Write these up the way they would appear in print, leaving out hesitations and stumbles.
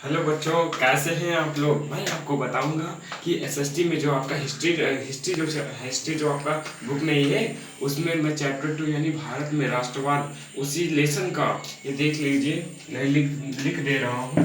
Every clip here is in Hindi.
हेलो बच्चों, कैसे हैं आप लोग। मैं आपको बताऊंगा कि एसएसटी में जो आपका हिस्ट्री जो आपका बुक नहीं है, उसमें मैं चैप्टर 2 यानी भारत में राष्ट्रवाद उसी लेसन का ये देख लीजिए। मैं लिख दे रहा हूँ।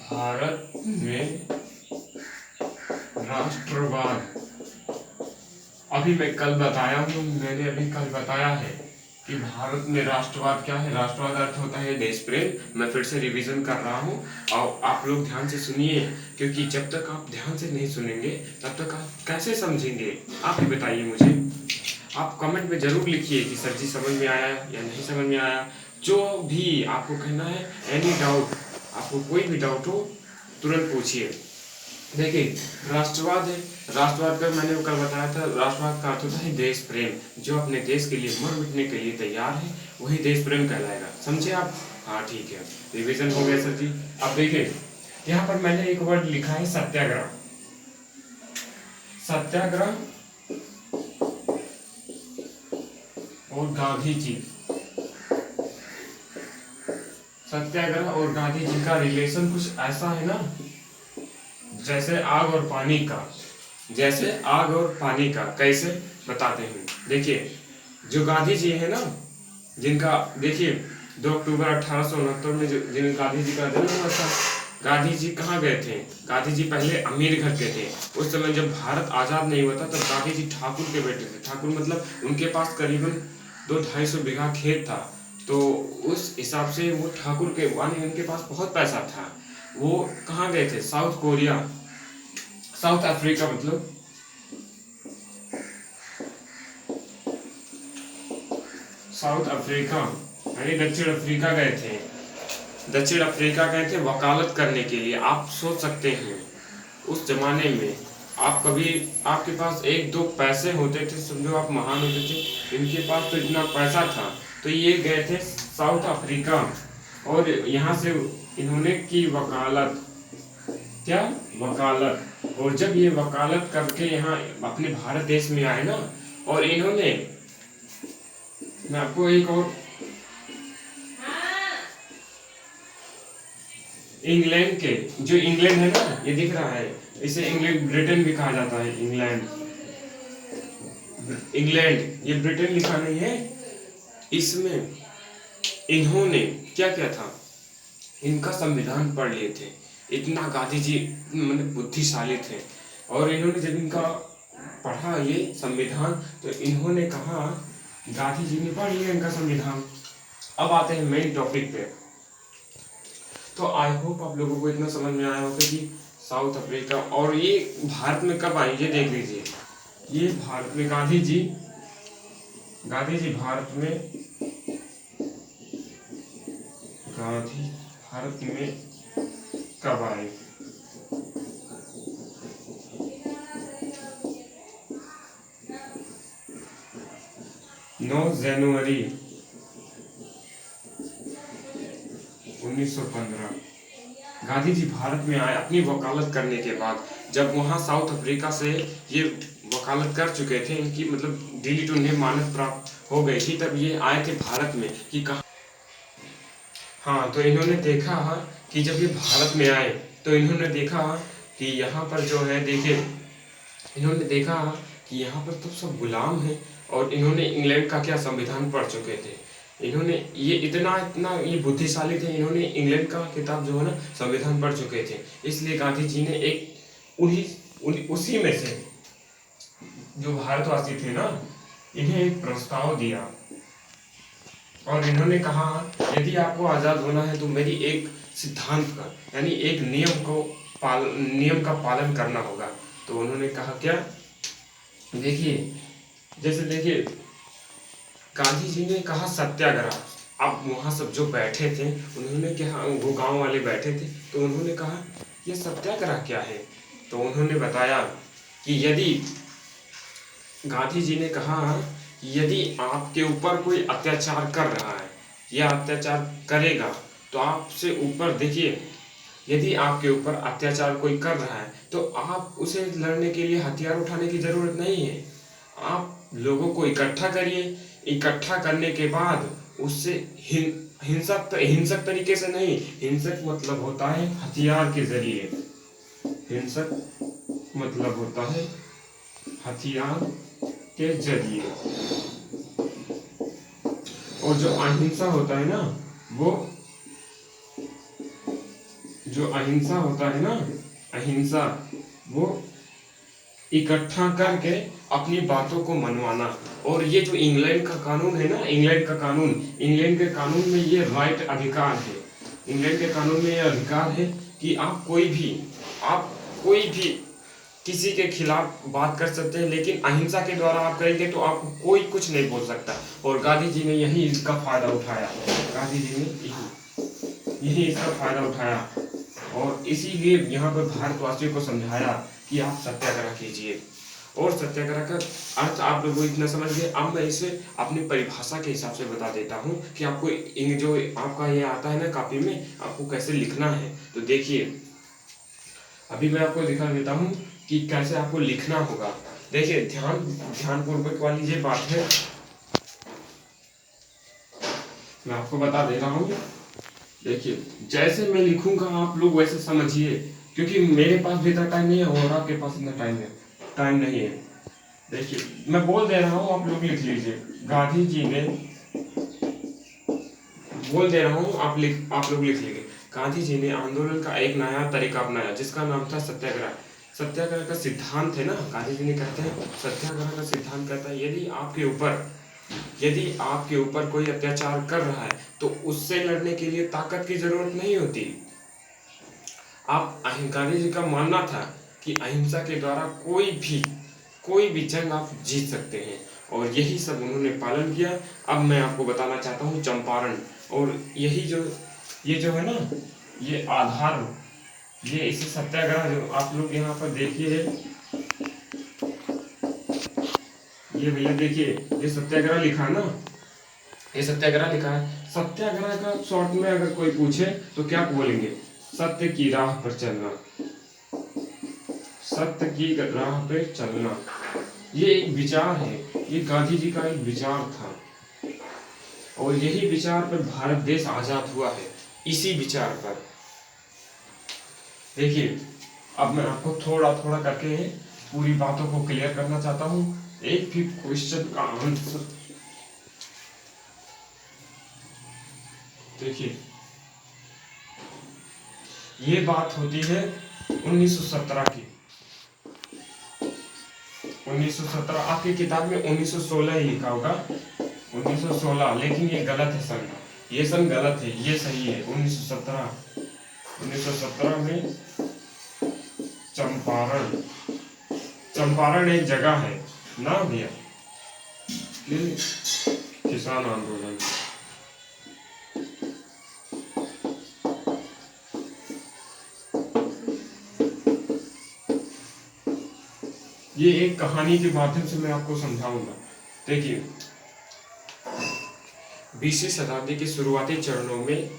भारत में राष्ट्रवाद। अभी मैं कल बताया हूँ, मैंने अभी कल बताया है कि भारत में राष्ट्रवाद क्या है। राष्ट्रवाद अर्थ होता है देश प्रेम। मैं फिर से रिवीजन कर रहा हूँ और आप लोग ध्यान से सुनिए, क्योंकि जब तक आप ध्यान से नहीं सुनेंगे तब तक आप कैसे समझेंगे। आप ही बताइए मुझे। आप कमेंट में जरूर लिखिए कि सर जी समझ में आया या नहीं समझ में आया। जो भी आपको कहना है, एनी डाउट, आपको कोई भी डाउट हो तुरंत पूछिए। देखिए, राष्ट्रवाद है। राष्ट्रवाद का मैंने कल बताया था, राष्ट्रवाद का अर्थ होता है देश प्रेम। जो अपने देश के लिए मर मिटने के लिए तैयार है वही देश प्रेम कहलाएगा। समझे आप? हाँ ठीक है, रिवीजन हो गया सर जी। अब देखिए, यहाँ पर मैंने एक वर्ड लिखा है सत्याग्रह। सत्याग्रह और गांधी जी। सत्याग्रह और गांधी जी का रिलेशन कुछ ऐसा है ना, जैसे आग और पानी का। जैसे आग और पानी का, कैसे बताते हैं। देखिए, जो गांधी जी है ना, जिनका देखिए 2 अक्टूबर 1869 में जो जिन गांधी जी का जन्म हुआ था। गांधी जी कहाँ गए थे? गांधी जी पहले अमीर घर के थे। उस समय जब भारत आजाद नहीं हुआ था तब गांधी जी ठाकुर के बेटे थे। ठाकुर मतलब उनके पास करीबन 200-250 बीघा खेत था। तो उस हिसाब से वो ठाकुर के यानी उनके पास बहुत पैसा था। वो कहाँ गए थे? साउथ कोरिया, साउथ अफ्रीका मतलब साउथ अफ्रीका यानी दक्षिण अफ्रीका गए थे। दक्षिण अफ्रीका गए थे वकालत करने के लिए। आप सोच सकते हैं उस जमाने में आप कभी आपके पास एक दो पैसे होते थे, समझो आप महान होते थे। इनके पास तो इतना पैसा था, तो ये गए थे साउथ अफ्रीका और यहाँ से इन्होंने की वकालत। क्या? वकालत। और जब ये वकालत करके यहाँ अपने भारत देश में आए ना, और इन्होंने, मैं आपको एक और, इंग्लैंड के, जो इंग्लैंड है ना, ये दिख रहा है, इसे इंग्लैंड ब्रिटेन भी कहा जाता है। इंग्लैंड, इंग्लैंड ये ब्रिटेन लिखा नहीं है। इसमें इन्होंने क्या किया था, इनका संविधान पढ़ लिए थे। इतना गांधी जी मतलब बुद्धिशाली थे। और इन्होंने जब इनका पढ़ा ये संविधान, तो इन्होंने कहा, गांधी जी ने पढ़ लिया इनका संविधान। अब आते हैं मेन टॉपिक पे। तो आई होप आप लोगों को इतना समझ में आया होगा कि साउथ अफ्रीका और ये भारत में कब आई, ये देख लीजिए। ये भारत में गांधी जी भारत में कब आए? 9 जनवरी 1915 गांधी जी भारत में आए अपनी वकालत करने के बाद। जब वहाँ साउथ अफ्रीका से ये वकालत कर चुके थे, इनकी मतलब डिलीट उन्हें मान्यता प्राप्त हो गई थी, तब ये आए थे भारत में कि कहा। हाँ, तो इन्होंने देखा कि जब ये भारत में आए तो इन्होंने देखा कि यहाँ पर जो है, देखिए, इन्होंने देखा कि यहाँ पर तो सब गुलाम हैं। और इन्होंने इंग्लैंड का क्या संविधान पढ़ चुके थे। इन्होंने ये इतना इतना ये बुद्धिशाली थे, इन्होंने इंग्लैंड का किताब जो है ना संविधान पढ़ चुके थे। इसलिए गांधी जी ने एक उसी में से जो भारतवासी थे ना, इन्हें एक प्रस्ताव दिया। और इन्होंने कहा, यदि आपको आज़ाद होना है तो मेरी एक सिद्धांत का यानी एक नियम का पालन करना होगा। तो उन्होंने कहा क्या? देखिए, जैसे देखिए, गांधी जी ने कहा सत्याग्रह। अब वहाँ सब जो बैठे थे उन्होंने क्या, वो गांव वाले बैठे थे, तो उन्होंने कहा ये सत्याग्रह क्या है? तो उन्होंने बताया कि यदि, गांधी जी ने कहा कि यदि आपके ऊपर कोई अत्याचार कर रहा है या अत्याचार करेगा, तो आपसे ऊपर देखिए, यदि आपके ऊपर अत्याचार कोई कर रहा है तो आप उसे लड़ने के लिए हथियार उठाने की जरूरत नहीं है। आप लोगों को इकट्ठा करिए। इकट्ठा करने के बाद उससे हिंसक तरीके से नहीं, हिंसक मतलब होता है हथियार के जरिए, हिंसक मतलब होता है हथियार के जरिए। और जो अहिंसा होता है ना, वो जो अहिंसा होता है ना, अहिंसा वो इकट्ठा करके अपनी बातों को मनवाना। और ये जो इंग्लैंड का कानून है ना, इंग्लैंड के कानून में ये राइट अधिकार है, इंग्लैंड के कानून में ये अधिकार है कि आप कोई भी किसी के खिलाफ बात कर सकते हैं, लेकिन अहिंसा के द्वारा आप करेंगे तो आपको कोई कुछ नहीं बोल सकता। और गांधी जी ने यही इसका फायदा उठाया, गांधी जी ने यही इसका फायदा उठाया। और इसीलिए यहाँ पर भारतवासियों को समझाया कि आप सत्याग्रह कीजिए। और सत्याग्रह का अर्थ आप लोगों को इतना समझ गए। अब मैं इसे अपनी परिभाषा के हिसाब से बता देता हूँ कि आपको जो आपका ये आता है ना कापी में, आपको कैसे लिखना है। तो देखिए, अभी मैं आपको दिखा देता हूँ कि कैसे आपको लिखना होगा। देखिए, ध्यानपूर्वक वाली ये बात है, मैं आपको बता दे रहा हूँ। देखिए, जैसे मैं लिखूंगा आप लोग वैसे समझिए, क्योंकि मेरे पास भी इतना टाइम नहीं है और आपके पास इतना टाइम नहीं है। देखिए, मैं बोल दे रहा हूँ, आप लोग लिख लीजिए। गांधी जी ने, बोल दे रहा हूँ, आप लोग लिख लीजिए। गांधी जी ने आंदोलन का एक नया तरीका अपनाया जिसका नाम था सत्याग्रह। सत्याग्रह का सिद्धांत है ना, गांधी जी ने कहते हैं, सत्याग्रह का सिद्धांत कहता है यदि आपके ऊपर कोई अत्याचार कर रहा है तो उससे लड़ने के लिए ताकत की जरूरत नहीं होती। गांधी जी का मानना था कि अहिंसा के द्वारा कोई भी जंग आप जीत सकते हैं। और यही सब उन्होंने पालन किया। अब मैं आपको बताना चाहता हूँ चंपारण। और ये जो है ना, ये आधार, ये इसी सत्याग्रह जो आप लोग यहाँ पर देखिए, ये भैया देखिए, ये सत्याग्रह लिखा है ना, ये सत्याग्रह लिखा है। सत्याग्रह का शॉर्ट में अगर कोई पूछे तो क्या बोलेंगे? सत्य की राह पर चलना, सत्य की राह पर चलना। ये एक विचार है, ये गांधी जी का एक विचार था। और यही विचार पर भारत देश आजाद हुआ है, इसी विचार पर। देखिए, अब मैं आपको थोड़ा थोड़ा करके पूरी बातों को क्लियर करना चाहता हूँ। एक भी क्वेश्चन का आंसर देखिए, ये बात होती है 1917 की। 1917, आपकी किताब में 1916 ही लिखा होगा, 1916, लेकिन ये गलत है सन, ये सन गलत है, ये सही है 1917। 1917 में चंपारण एक जगह है ना भैया, किसान आंदोलन। ये एक कहानी के माध्यम से मैं आपको समझाऊंगा। देखिए, 20वीं शताब्दी के शुरुआती चरणों में,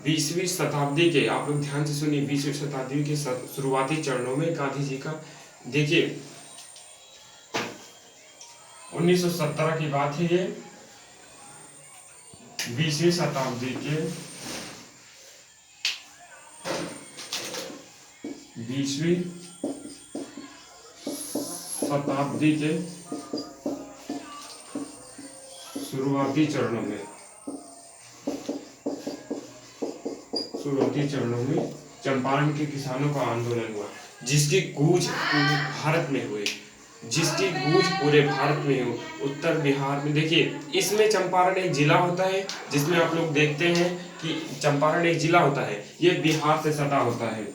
20वीं शताब्दी के, आप लोग ध्यान से सुनिए, 20वीं शताब्दी के शुरुआती चरणों में गांधी जी का, देखिए 1917 की बात है ये, 20वीं शताब्दी के 20वीं शताब्दी के शुरुआती चरणों में चंपारण के किसानों का आंदोलन हुआ, जिसकी गूंज पूरे भारत में हुई, उत्तर बिहार में। देखिए, इसमें चंपारण एक जिला होता है, जिसमें आप लोग देखते हैं कि चंपारण एक जिला होता है, ये बिहार से सटा होता है।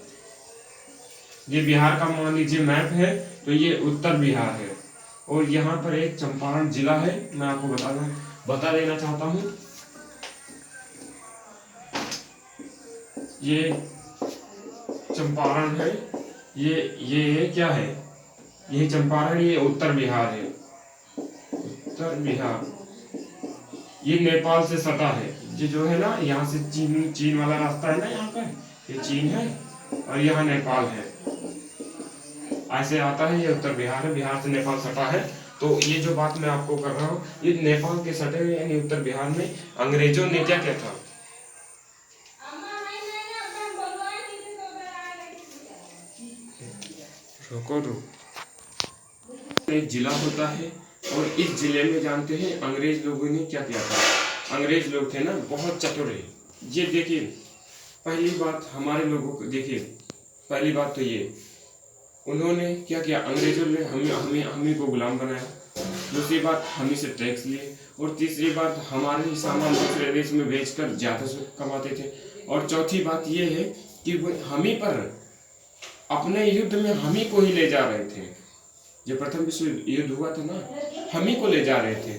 ये बिहार का मान लीजिए मैप है, तो ये उत्तर बिहार है। और यहाँ पर एक चंपारण जिला है, मैं आपको बता देना चाहता हूँ। ये चंपारण है, ये क्या है, ये चंपारण, ये उत्तर बिहार है, उत्तर बिहार। ये नेपाल से सटा है, ये जो है ना, यहाँ से चीन वाला रास्ता है ना, यहाँ पर ये चीन है और यहाँ नेपाल है, ऐसे आता है। ये उत्तर बिहार है, बिहार से नेपाल सटा है। तो ये जो बात मैं आपको कर रहा हूँ, ये नेपाल के सटे हुए यानी उत्तर बिहार में अंग्रेजों ने क्या किया था, रुको एक जिला होता है और इस जिले में जानते हैं अंग्रेज लोगों ने क्या किया था। अंग्रेज लोग थे ना बहुत चतुर है। ये देखिए पहली बात हमारे लोगों को देखिए, पहली बात तो ये उन्होंने क्या किया, अंग्रेजों ने हमें हमें हमें को गुलाम बनाया। दूसरी बात हम ही से टैक्स लिए और तीसरी बात हमारे ही सामान दूसरे देश में बेचकर ज़्यादा कमाते थे। और चौथी बात ये है कि वो हम ही पर अपने युद्ध में हम ही को ही ले जा रहे थे। जब प्रथम विश्व युद्ध हुआ था ना, हम ही को ले जा रहे थे।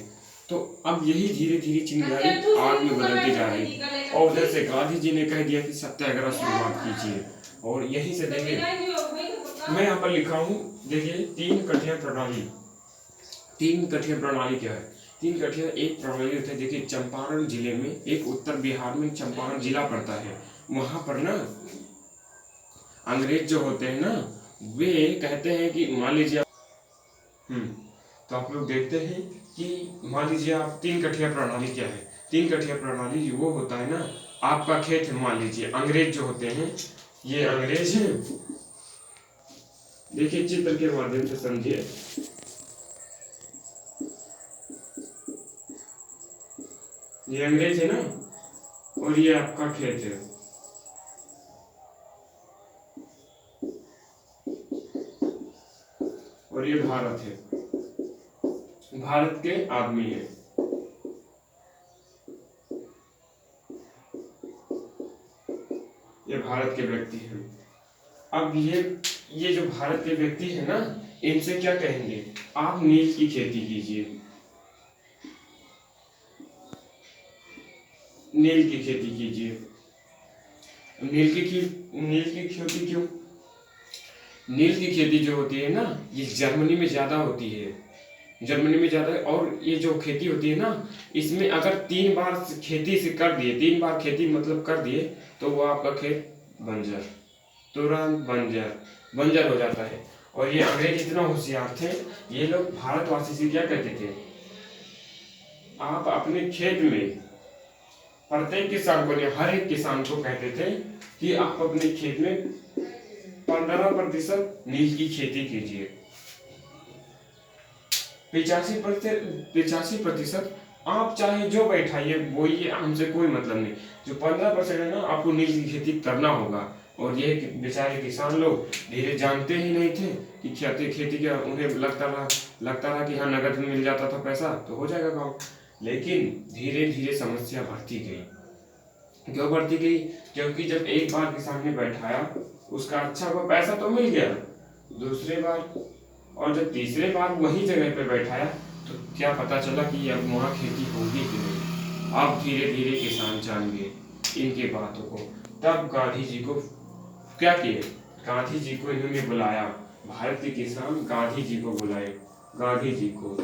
तो अब यही धीरे धीरे चिंगारी आग में बदलती जा रही। और उधर से गांधी जी ने कह दिया कि सत्याग्रह शुरुआत कीजिए। और यहीं से देखिए मैं यहाँ पर लिखा हूँ, देखिए तीन कठिया प्रणाली। तीन कठिया प्रणाली क्या है? तीन कठिया एक प्रणाली होती है। देखिए चंपारण जिले में, एक उत्तर बिहार में चंपारण जिला पड़ता है, वहां पर ना अंग्रेज जो होते हैं ना, वे कहते हैं कि मान लीजिए तो आप लोग देखते हैं कि मान लीजिए आप तीन कठिया प्रणाली क्या है। तीन कठिया प्रणाली वो होता है ना, आपका खेत है, मान लीजिए अंग्रेज जो होते हैं, ये अंग्रेज हैं, देखिए चित्र के माध्यम से समझिए। ये अंग्रेज है ना और ये आपका खेत है। और ये भारत है, भारत के आदमी है। ये भारत के व्यक्ति हैं। अब ये जो भारत के व्यक्ति है ना, इनसे क्या कहेंगे, आप नील की खेती कीजिए। नील की खेती कीजिए। नील की खेती क्यों? नील की खेती जो होती है ना, ये जर्मनी में ज्यादा होती है। जर्मनी में ज्यादा है। और ये जो खेती होती है ना, इसमें अगर 3 बार खेती से कर दिए, 3 बार खेती मतलब कर दिए, तो वो आपका खेत बंजर, तुरंत बंजर हो जाता है। और ये अंग्रेज इतना होशियार थे, ये लोग भारतवासी से क्या कहते थे, आप अपने खेत में प्रत्येक किसान को, हर एक किसान को कहते थे कि आप अपने खेत में 15% नील की खेती कीजिए। 85% आप चाहे जो बैठाइए बोइए, हमसे कोई मतलब नहीं। जो 15% है ना, आपको नील की खेती करना होगा। और ये बेचारे किसान लोग धीरे जानते ही नहीं थे कि खेती क्या, उन्हें लगता रहा कि हाँ नगद में मिल जाता था पैसा तो हो जाएगा काम। लेकिन धीरे धीरे समस्या बढ़ती गई। क्यों बढ़ती गई? क्योंकि जब एक बार किसान ने बैठाया, उसका अच्छा हुआ, पैसा तो मिल गया, दूसरे बार और जब तीसरे बार वही जगह पे बैठाया तो क्या पता चला कि अब वहाँ खेती होगी कि नहीं। अब धीरे धीरे किसान जान गए इनके बातों को। तब गांधी जी को क्या किए, गांधी जी को इन्होंने बुलाया। भारत के किसान गांधी जी को बुलाए, गांधी जी को।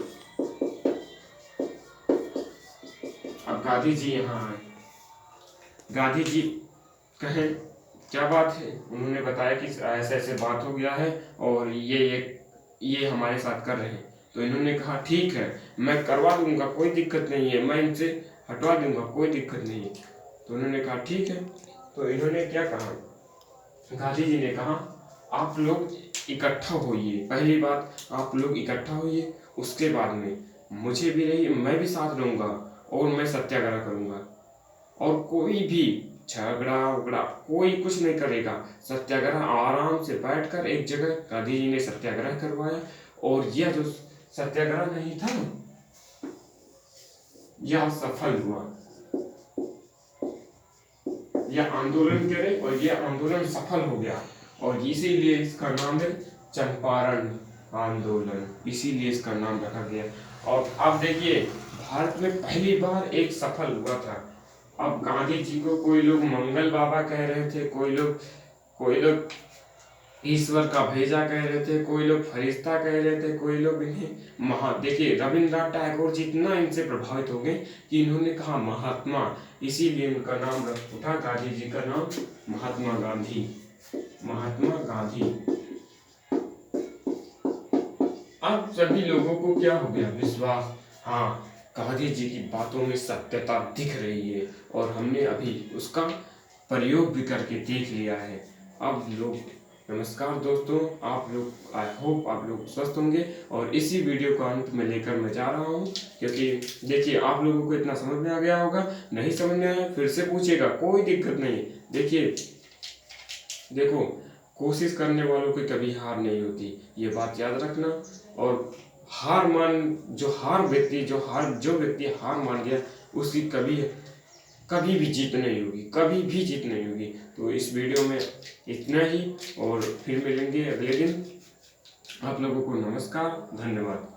अब गांधी जी यहाँ आए। गांधी जी कहे क्या बात है? उन्होंने बताया कि ऐसे ऐसे बात हो गया है और ये हमारे साथ कर रहे हैं। तो इन्होंने कहा ठीक है, मैं करवा दूंगा, कोई दिक्कत नहीं है, मैं इनसे हटवा दूंगा, कोई दिक्कत नहीं है। तो उन्होंने कहा ठीक है। तो इन्होंने क्या कहा, गांधी जी ने कहा आप लोग इकट्ठा होइए। पहली बात आप लोग इकट्ठा होइए, उसके बाद में मुझे भी रहिए, मैं भी साथ रहूंगा और मैं सत्याग्रह करूंगा। और कोई भी झगड़ा उगड़ा कोई कुछ नहीं करेगा। सत्याग्रह आराम से बैठकर एक जगह गांधी जी ने सत्याग्रह करवाया। और यह जो सत्याग्रह नहीं था, यह सफल हुआ। यह आंदोलन करे और यह आंदोलन सफल हो गया। और इसीलिए इसका नाम है चंपारण आंदोलन, इसीलिए इसका नाम रखा गया। और अब देखिए भारत में पहली बार एक सफल हुआ था। अब गांधी जी को कोई लोग मंगल बाबा कह रहे थे, कोई लोग ईश्वर का भेजा कह रहे थे, कोई लोग फरिश्ता कह रहे थे, कोई लोग इन्हें देखिए रविन्द्रनाथ टैगोर जी इतना इनसे प्रभावित हो गए कि इन्होंने कहा महात्मा, इसीलिए उनका नाम रख उठा गांधी जी का नाम महात्मा गांधी, महात्मा गांधी। अब सभी लोगों को क्या हो गया, विश्वास, हाँ गांधी जी की बातों में सत्यता दिख रही है और हमने अभी उसका प्रयोग भी करके देख लिया है। अब लोग नमस्कार दोस्तों, आप लोग आई होप आप लोग स्वस्थ होंगे। और इसी वीडियो को अंत में लेकर मैं जा रहा हूँ, क्योंकि देखिए आप लोगों को इतना समझ में आ गया होगा। नहीं समझ में आया फिर से पूछिएगा, कोई दिक्कत नहीं। देखिए देखो, कोशिश करने वालों की कभी हार नहीं होती, ये बात याद रखना। और जो व्यक्ति हार मान गया उसकी कभी कभी भी जीत नहीं होगी, कभी भी जीत नहीं होगी। तो इस वीडियो में इतना ही, और फिर मिलेंगे अगले दिन। आप लोगों को नमस्कार, धन्यवाद।